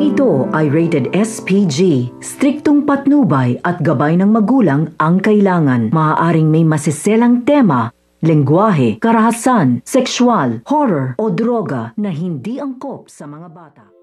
Programang ito ay rated SPG. Striktong patnubay at gabay ng magulang ang kailangan. Maaaring may masiselang tema, lengguwahe, karahasan, sexual, horror o droga na hindi angkop sa mga bata.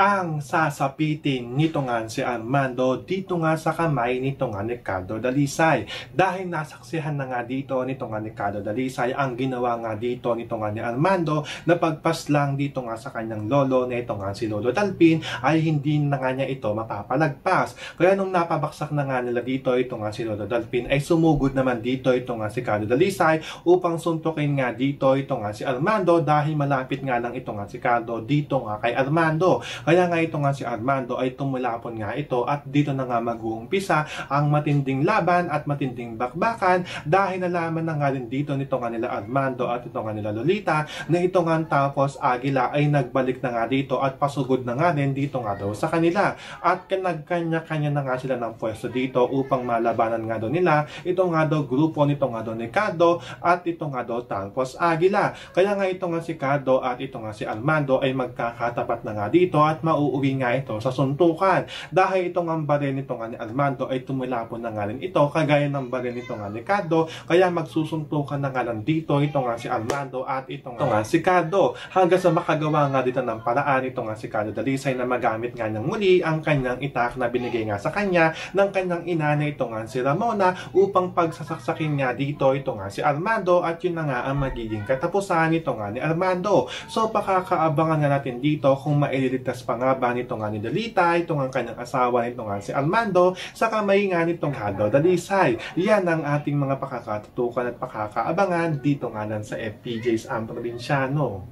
Ang sasapitin nito nga si Armando dito nga sa kamay nito nga ni Cardo Dalisay. Dahil nasaksihan na nga dito nito nga ni Cardo Dalisay ang ginawa nga dito nito nga ni Armando na pagpaslang dito nga sa kanyang lolo na ito nga si Lolo Dalpin ay hindi na nga niya ito mapapalagpas. Kaya nung napabaksak na nga nila dito ito nga si Lolo Dalpin ay sumugod naman dito ito nga si Cardo Dalisay upang suntukin nga dito ito nga si Armando dahil malapit nga lang ito nga si Cardo dito nga kay Armando. Kaya nga ito nga si Armando ay tumulapon nga ito at dito na nga mag-uumpisa ang matinding laban at matinding bakbakan dahil nalaman na nga rin dito nito nga nila Armando at ito nga nila Lolita na ito nga tapos Aguila ay nagbalik na nga dito at pasugod na nga din dito nga daw sa kanila at nagkanya-kanya na nga sila ng pwesto dito upang malabanan nga daw nila ito nga daw grupo nito nga daw ni Cardo at ito nga daw tapos Aguila. Kaya nga ito nga si Cardo at ito nga si Armando ay magkakatapat na nga dito at mauuwi nga ito sa suntukan dahil itong ang baril nito nga ni Armando ay tumulapon na nga rin ito kagaya ng baril nito nga ni Cardo kaya magsusuntukan na nga lang dito ito nga si Armando at ito nga si Cardo hanggang sa makagawa nga dito ng paraan ito nga si Cardo Dalisay na magamit nga ng muli ang kanyang itak na binigay nga sa kanya ng kanyang ina na ito nga si Ramona upang pagsasaksakin nga dito ito nga si Armando at yun na nga ang magiging katapusan nito nga ni Armando. So pakakaabangan nga natin dito kung maililigtas pa nga ba nito nga ni Lolita, ito nga kanyang asawa nito nga si Armando, sa kamay nga nitong Cardo Dalisay. Yan ang ating mga pakakatutukan at pakakaabangan dito nga lang sa FPJ's Ang Probinsyano.